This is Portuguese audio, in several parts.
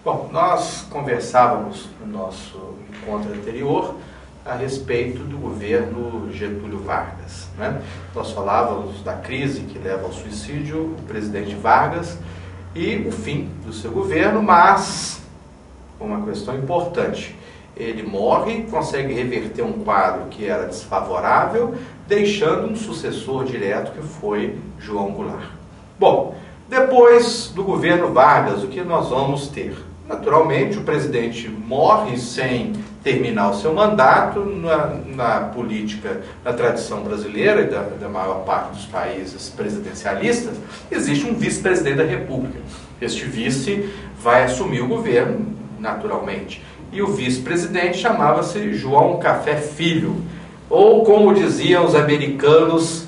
Bom, nós conversávamos no nosso encontro anterior a respeito do governo Getúlio Vargas, né? Nós falávamos da crise que leva ao suicídio do presidente Vargas e o fim do seu governo, mas uma questão importante: ele morre, consegue reverter um quadro que era desfavorável, deixando um sucessor direto que foi João Goulart. Bom, depois do governo Vargas, o que nós vamos ter? Naturalmente, o presidente morre sem terminar o seu mandato. Na política, na tradição brasileira e da maior parte dos países presidencialistas, existe um vice-presidente da República. Este vice vai assumir o governo, naturalmente. E o vice-presidente chamava-se João Café Filho, ou como diziam os americanos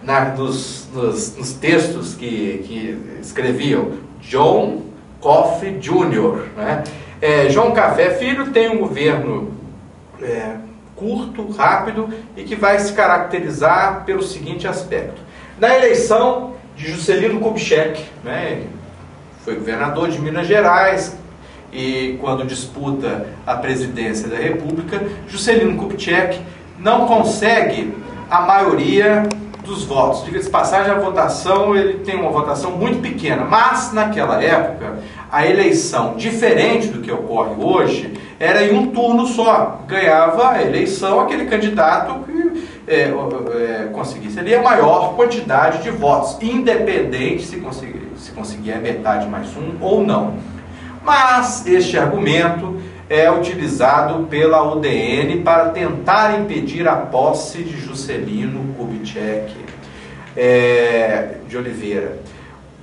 nos textos que escreviam, John Coffey Jr., né? João Café Filho tem um governo curto, rápido e que vai se caracterizar pelo seguinte aspecto. Na eleição de Juscelino Kubitschek, né, foi governador de Minas Gerais, e quando disputa a presidência da República, Juscelino Kubitschek não consegue a maioria dos votos. Diga-se de passagem, a votação, ele tem uma votação muito pequena, mas naquela época a eleição, diferente do que ocorre hoje, era em um turno só. Ganhava a eleição aquele candidato que conseguisse ali a maior quantidade de votos, independente se conseguia metade mais um ou não. Mas este argumento é utilizado pela UDN para tentar impedir a posse de Juscelino Kubitschek de Oliveira.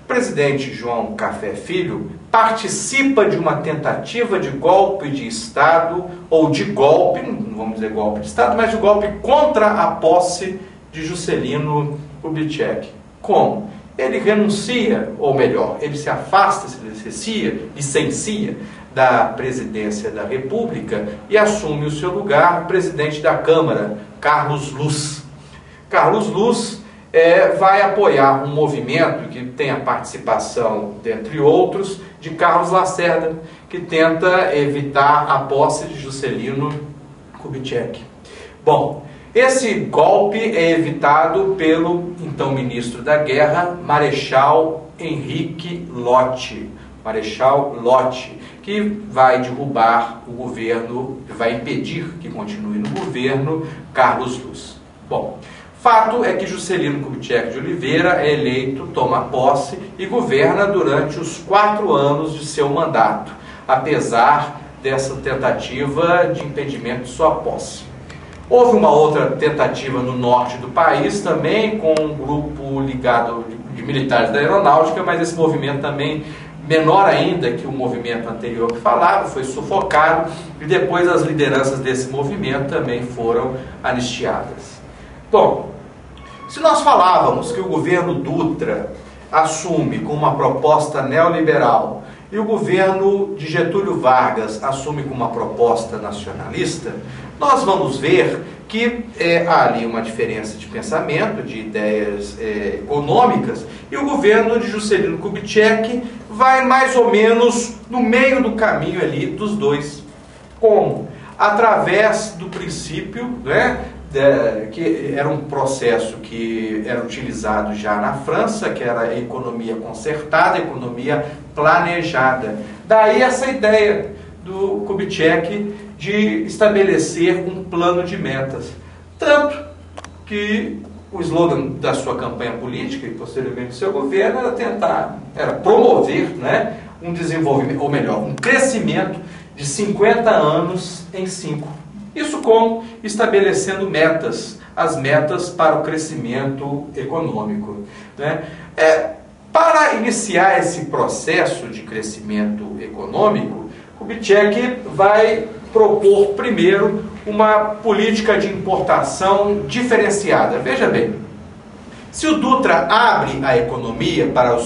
O presidente João Café Filho participa de uma tentativa de golpe de Estado, ou de golpe, não vamos dizer golpe de Estado, mas de golpe contra a posse de Juscelino Kubitschek. Como? Ele renuncia, ou melhor, ele se afasta, se licencia da presidência da República e assume o seu lugar o presidente da Câmara, Carlos Luz. Carlos Luz vai apoiar um movimento que tem a participação, dentre outros, de Carlos Lacerda, que tenta evitar a posse de Juscelino Kubitschek. Bom, esse golpe é evitado pelo então ministro da Guerra, Marechal Henrique Lott. Marechal Lott, que vai derrubar o governo, vai impedir que continue no governo Carlos Luz. Bom, fato é que Juscelino Kubitschek de Oliveira é eleito, toma posse e governa durante os 4 anos de seu mandato, apesar dessa tentativa de impedimento de sua posse. Houve uma outra tentativa no norte do país também, com um grupo ligado de militares da aeronáutica, mas esse movimento também, menor ainda que o movimento anterior que falava, foi sufocado e depois as lideranças desse movimento também foram anistiadas. Bom, se nós falávamos que o governo Dutra assume com uma proposta neoliberal e o governo de Getúlio Vargas assume com uma proposta nacionalista, nós vamos ver que há ali uma diferença de pensamento, de ideias econômicas, e o governo de Juscelino Kubitschek vai mais ou menos no meio do caminho ali dos dois. Como? Através do princípio, né, que era um processo que era utilizado já na França, que era a economia concertada, a economia planejada. Daí essa ideia do Kubitschek de estabelecer um plano de metas. Tanto que o slogan da sua campanha política e posteriormente do seu governo era promover, né, um desenvolvimento, ou melhor, um crescimento de 50 anos em 5. Isso como? Estabelecendo metas, as metas para o crescimento econômico, né? Para iniciar esse processo de crescimento econômico, Kubitschek vai propor primeiro uma política de importação diferenciada. Veja bem, se o Dutra abre a economia para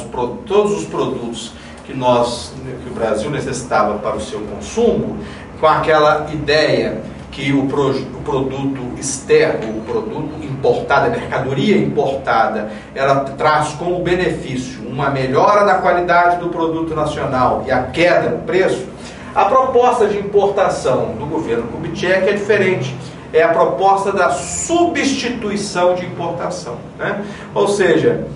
todos os produtos que o Brasil necessitava para o seu consumo, com aquela ideia que o produto externo, o produto importado, a mercadoria importada, ela traz como benefício uma melhora da qualidade do produto nacional e a queda no preço, a proposta de importação do governo Kubitschek é diferente. É a proposta da substituição de importação, né? Ou seja,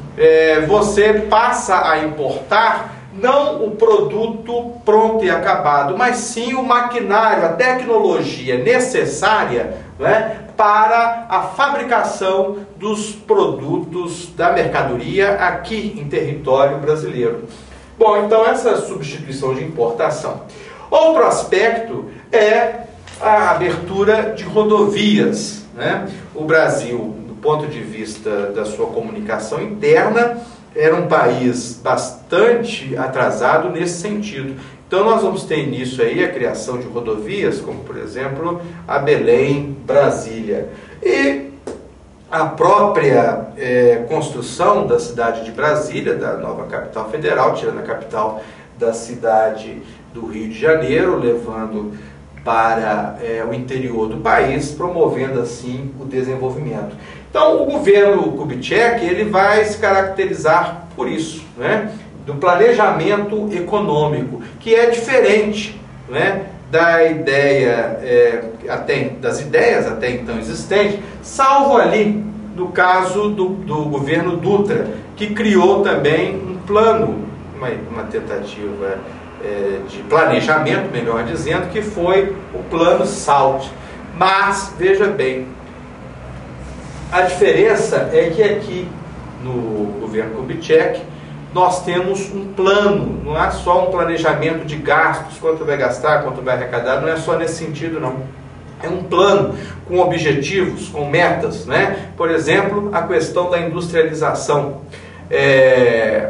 você passa a importar não o produto pronto e acabado, mas sim o maquinário, a tecnologia necessária, né, para a fabricação dos produtos da mercadoria aqui em território brasileiro. Bom, então essa substituição de importação. Outro aspecto é a abertura de rodovias, né? O Brasil, do ponto de vista da sua comunicação interna, era um país bastante atrasado nesse sentido. Então nós vamos ter nisso aí a criação de rodovias, como por exemplo a Belém-Brasília. E a própria construção da cidade de Brasília, da nova capital federal, tirando a capital da cidade do Rio de Janeiro, levando para o interior do país, promovendo assim o desenvolvimento. Então o governo Kubitschek ele vai se caracterizar por isso, né? Do planejamento econômico, que é diferente, né, da ideia, das ideias até então existentes, salvo ali no caso do governo Dutra, que criou também um plano, uma tentativa de planejamento, melhor dizendo, que foi o Plano SALT. Mas, veja bem, a diferença é que aqui no governo Kubitschek nós temos um plano, não é só um planejamento de gastos, quanto vai gastar, quanto vai arrecadar, não é só nesse sentido não. É um plano com objetivos, com metas, né? Por exemplo, a questão da industrialização.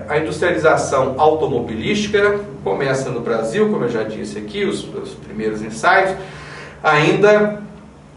A industrialização automobilística começa no Brasil, como eu já disse aqui, os primeiros ensaios, ainda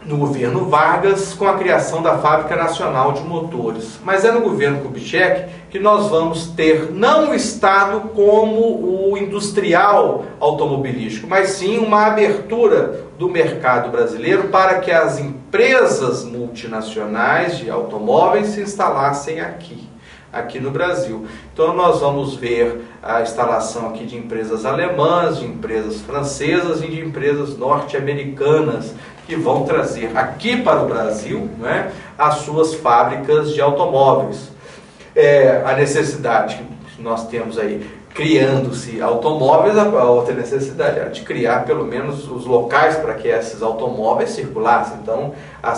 no governo Vargas, com a criação da Fábrica Nacional de Motores. Mas é no governo Kubitschek que nós vamos ter não o Estado como o industrial automobilístico, mas sim uma abertura do mercado brasileiro para que as empresas multinacionais de automóveis se instalassem aqui no Brasil. Então nós vamos ver a instalação aqui de empresas alemãs, de empresas francesas e de empresas norte-americanas que vão trazer aqui para o Brasil, né, as suas fábricas de automóveis. A necessidade que nós temos aí, criando-se automóveis, a outra necessidade era de criar pelo menos os locais para que esses automóveis circulassem. Então a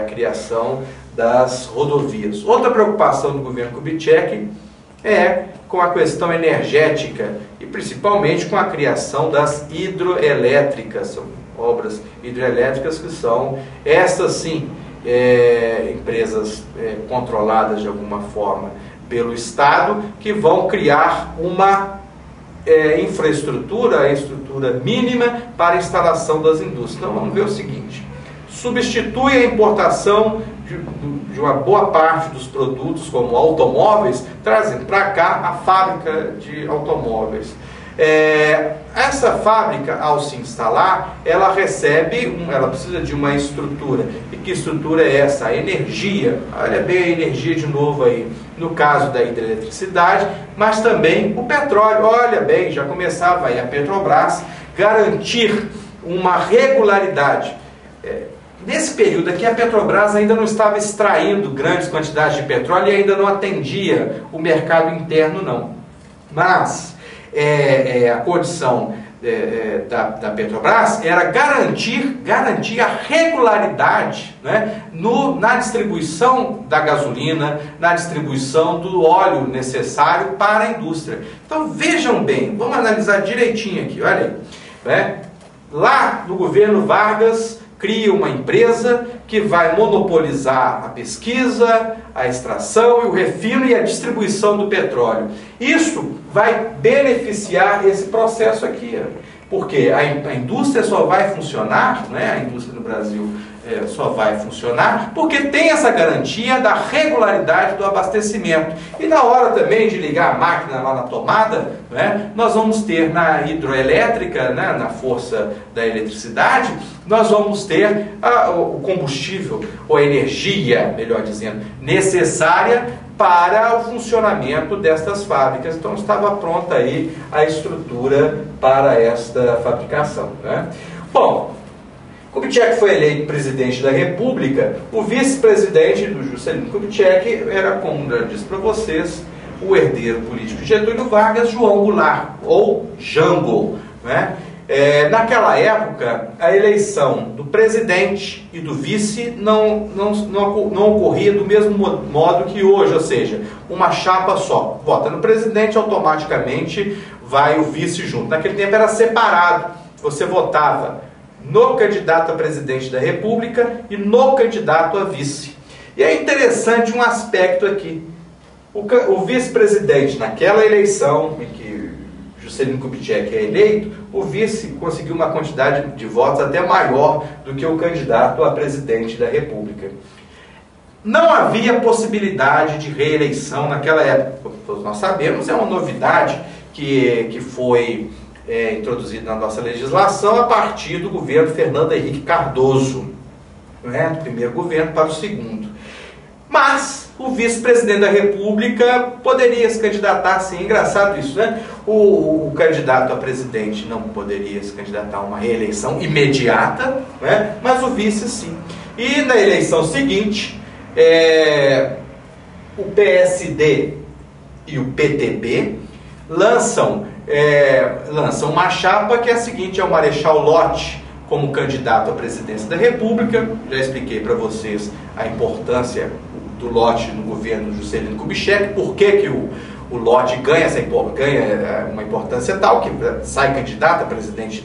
criação das rodovias. Outra preocupação do governo Kubitschek é com a questão energética e principalmente com a criação das hidroelétricas, são obras hidroelétricas que são, estas sim, empresas controladas de alguma forma pelo Estado, que vão criar uma infraestrutura, a estrutura mínima para a instalação das indústrias. Então vamos ver o seguinte: substitui a importação de uma boa parte dos produtos, como automóveis, trazendo para cá a fábrica de automóveis. Essa fábrica, ao se instalar, ela ela precisa de uma estrutura. E que estrutura é essa? A energia. Olha bem a energia de novo aí, no caso da hidroeletricidade, mas também o petróleo. Olha bem, já começava aí a Petrobras garantir uma regularidade. Nesse período aqui, a Petrobras ainda não estava extraindo grandes quantidades de petróleo e ainda não atendia o mercado interno, não. Mas a condição da Petrobras era garantir a regularidade, né, na distribuição da gasolina, na distribuição do óleo necessário para a indústria. Então vejam bem, vamos analisar direitinho aqui, olha aí, né? Lá no governo Vargas, cria uma empresa que vai monopolizar a pesquisa, a extração e o refino e a distribuição do petróleo. Isso vai beneficiar esse processo aqui, porque a indústria só vai funcionar, né, a indústria no Brasil só vai funcionar porque tem essa garantia da regularidade do abastecimento. E na hora também de ligar a máquina lá na tomada, né, nós vamos ter na hidroelétrica, né, na força da eletricidade, nós vamos ter o combustível, ou a energia, melhor dizendo, necessária para o funcionamento destas fábricas. Então estava pronta aí a estrutura para esta fabricação, né? Bom, Kubitschek foi eleito presidente da República. O vice-presidente do Juscelino Kubitschek era, como eu disse para vocês, o herdeiro político de Getúlio Vargas, João Goulart, ou Jango, né? Naquela época, a eleição do presidente e do vice não ocorria do mesmo modo que hoje, ou seja, uma chapa só. Vota no presidente, automaticamente vai o vice junto. Naquele tempo era separado, você votava no candidato a presidente da República e no candidato a vice. E é interessante um aspecto aqui. O vice-presidente, naquela eleição em que Juscelino Kubitschek é eleito, o vice conseguiu uma quantidade de votos até maior do que o candidato a presidente da República. Não havia possibilidade de reeleição naquela época. Todos nós sabemos, é uma novidade que foi introduzida na nossa legislação a partir do governo Fernando Henrique Cardoso, né, do primeiro governo para o segundo. Mas o vice-presidente da República poderia se candidatar, sim, engraçado isso, né? O candidato a presidente não poderia se candidatar a uma reeleição imediata, né? Mas o vice, sim. E na eleição seguinte, o PSD e o PTB lançam uma chapa que é a seguinte: é o Marechal Lott como candidato à presidência da República. Já expliquei para vocês a importância do Lott no governo Juscelino Kubitschek, por que o Lott ganha uma importância tal, que sai candidato a presidente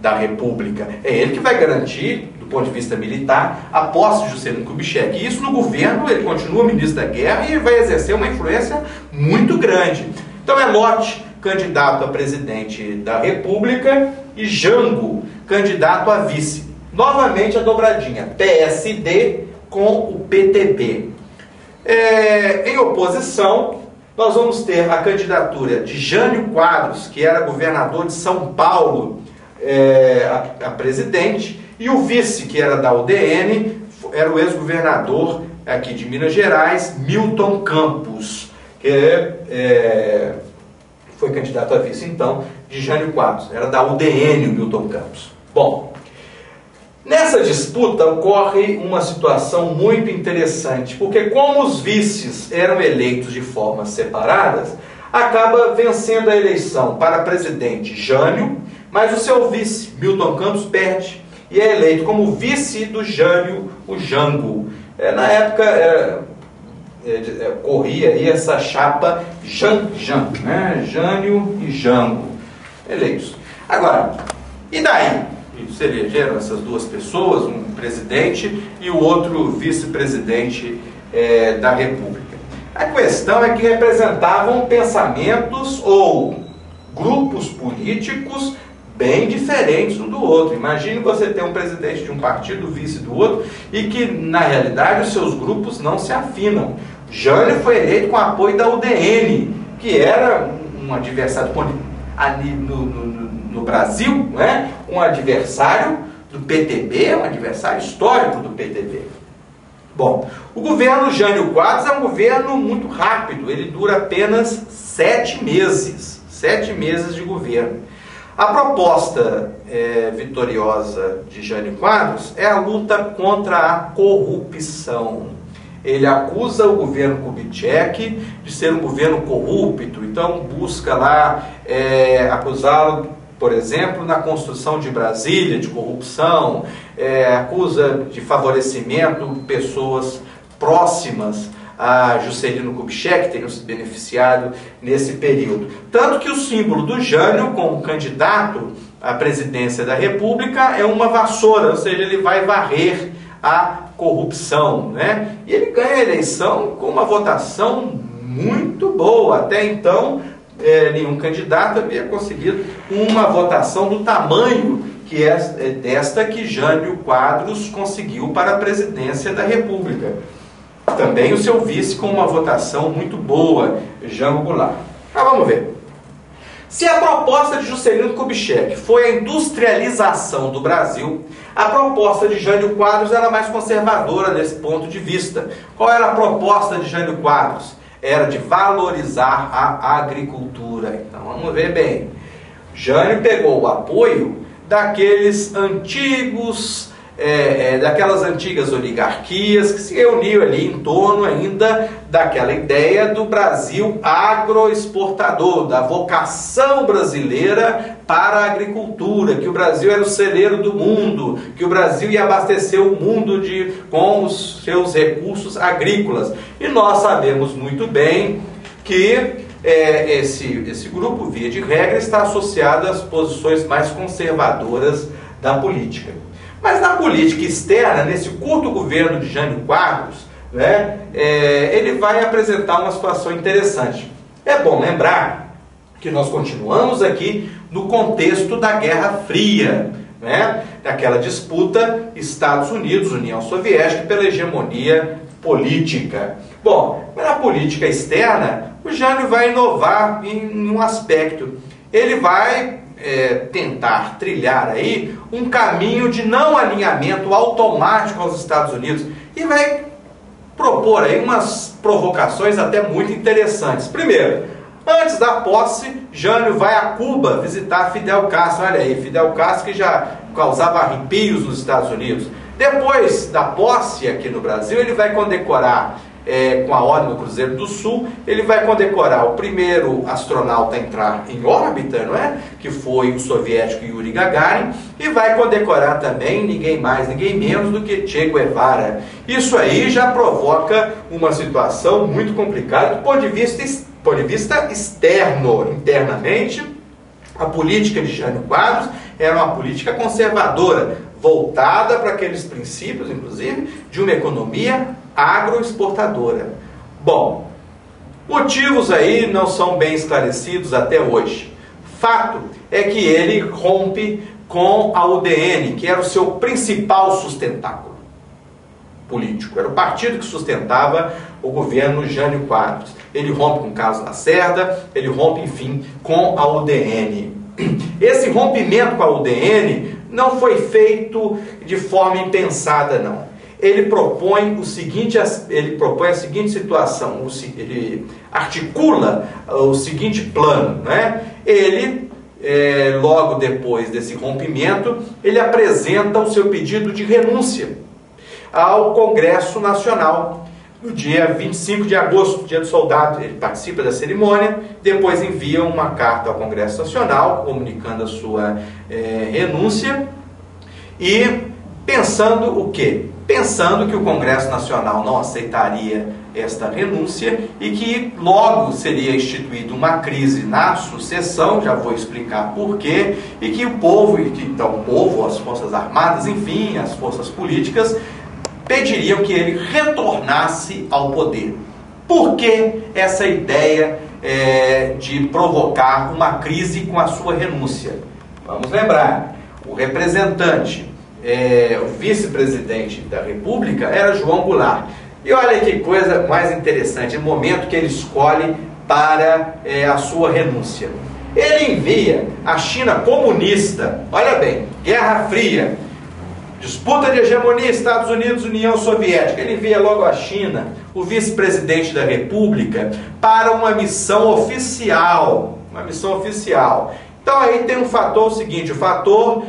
da República. É ele que vai garantir, do ponto de vista militar, a posse de Juscelino Kubitschek. E isso no governo, ele continua ministro da Guerra e vai exercer uma influência muito grande. Então é Lott, candidato a presidente da República, e Jango, candidato a vice. Novamente a dobradinha, PSD com o PTB. Em oposição, nós vamos ter a candidatura de Jânio Quadros, que era governador de São Paulo, a presidente, e o vice, que era da UDN, era o ex-governador aqui de Minas Gerais, Milton Campos, que foi candidato a vice, então, de Jânio Quadros. Era da UDN o Milton Campos. Bom, nessa disputa ocorre uma situação muito interessante, porque como os vices eram eleitos de formas separadas, acaba vencendo a eleição para presidente Jânio, mas o seu vice, Milton Campos, perde e é eleito como vice do Jânio, o Jango. Na época corria aí essa chapa né? Jânio e Jango, eleitos. Agora, e daí? Se elegeram essas duas pessoas, um presidente e o outro vice-presidente da República. A questão é que representavam pensamentos ou grupos políticos bem diferentes um do outro. Imagine você ter um presidente de um partido, vice do outro, e que, na realidade, os seus grupos não se afinam. Jânio foi eleito com apoio da UDN, que era um adversário no Brasil, né? Um adversário do PTB, um adversário histórico do PTB. Bom, o governo Jânio Quadros é um governo muito rápido, ele dura apenas 7 meses, 7 meses de governo. A proposta vitoriosa de Jânio Quadros é a luta contra a corrupção. Ele acusa o governo Kubitschek de ser um governo corrupto, então busca lá acusá-lo, por exemplo, na construção de Brasília, de corrupção, acusa de favorecimento pessoas próximas a Juscelino Kubitschek, que teriam se beneficiado nesse período. Tanto que o símbolo do Jânio, como candidato à presidência da República, é uma vassoura, ou seja, ele vai varrer a corrupção, né? E ele ganha a eleição com uma votação muito boa. Até então, nenhum candidato havia conseguido uma votação do tamanho que é desta que Jânio Quadros conseguiu para a presidência da República. Também o seu vice com uma votação muito boa, Jango Goulart. Mas vamos ver. Se a proposta de Juscelino Kubitschek foi a industrialização do Brasil, a proposta de Jânio Quadros era mais conservadora nesse ponto de vista. Qual era a proposta de Jânio Quadros? Era de valorizar a agricultura. Então vamos ver bem. Jânio pegou o apoio daqueles antigos, daquelas antigas oligarquias que se reuniam ali em torno ainda daquela ideia do Brasil agroexportador, da vocação brasileira para a agricultura, que o Brasil era o celeiro do mundo, que o Brasil ia abastecer o mundo com os seus recursos agrícolas. E nós sabemos muito bem que esse grupo, via de regra, está associado às posições mais conservadoras da política. Mas na política externa, nesse curto governo de Jânio Quadros, né, ele vai apresentar uma situação interessante. É bom lembrar que nós continuamos aqui no contexto da Guerra Fria, né, daquela disputa Estados Unidos-União Soviética pela hegemonia política. Bom, na política externa, o Jânio vai inovar em um aspecto. Ele vai tentar trilhar aí um caminho de não alinhamento automático aos Estados Unidos e vai propor aí umas provocações até muito interessantes. Primeiro, antes da posse, Jânio vai a Cuba visitar Fidel Castro. Olha aí, Fidel Castro que já causava arrepios nos Estados Unidos. Depois da posse aqui no Brasil, ele vai condecorar com a Ordem do Cruzeiro do Sul, ele vai condecorar o primeiro astronauta a entrar em órbita, não é? Que foi o soviético Yuri Gagarin, e vai condecorar também ninguém mais, ninguém menos do que Che Guevara. Isso aí já provoca uma situação muito complicada do ponto de vista externo. Internamente, a política de Jânio Quadros era uma política conservadora, voltada para aqueles princípios, inclusive, de uma economia agroexportadora. Bom, motivos aí não são bem esclarecidos até hoje. Fato é que ele rompe com a UDN, que era o seu principal sustentáculo político. Era o partido que sustentava o governo Jânio Quadros. Ele rompe com Carlos Lacerda, ele rompe, enfim, com a UDN. Esse rompimento com a UDN não foi feito de forma impensada, não. Ele propõe a seguinte situação, ele articula o seguinte plano, né? Ele, logo depois desse rompimento, ele apresenta o seu pedido de renúncia ao Congresso Nacional, no dia 25 de agosto, dia do soldado. Ele participa da cerimônia, depois envia uma carta ao Congresso Nacional, comunicando a sua renúncia, e pensando o quê? Pensando que o Congresso Nacional não aceitaria esta renúncia e que logo seria instituída uma crise na sucessão, já vou explicar por quê, e que o povo, as Forças Armadas, enfim, as forças políticas, pediriam que ele retornasse ao poder. Por que essa ideia de provocar uma crise com a sua renúncia? Vamos lembrar, o representante, o vice-presidente da República era João Goulart. E olha que coisa mais interessante, o momento que ele escolhe para a sua renúncia. Ele envia a China comunista, olha bem, Guerra Fria, disputa de hegemonia Estados Unidos, União Soviética. Ele envia logo a China, o vice-presidente da República, para uma missão oficial. Então aí tem um fator seguinte, o fator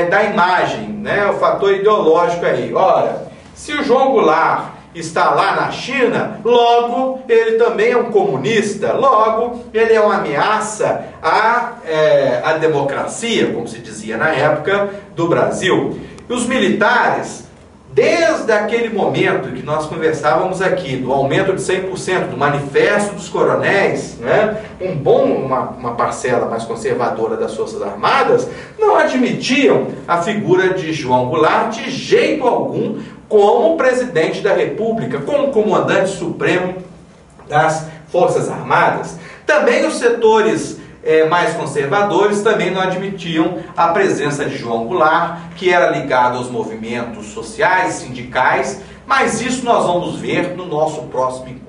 da imagem, né? O fator ideológico aí. Ora, se o João Goulart está lá na China, logo ele também é um comunista, logo ele é uma ameaça à democracia, como se dizia na época do Brasil. E os militares, desde aquele momento que nós conversávamos aqui, do aumento de 100%, do manifesto dos coronéis, né, uma parcela mais conservadora das Forças Armadas, não admitiam a figura de João Goulart de jeito algum como presidente da República, como comandante supremo das Forças Armadas. Também os setores mais conservadores também não admitiam a presença de João Goulart, que era ligado aos movimentos sociais, sindicais, mas isso nós vamos ver no nosso próximo encontro.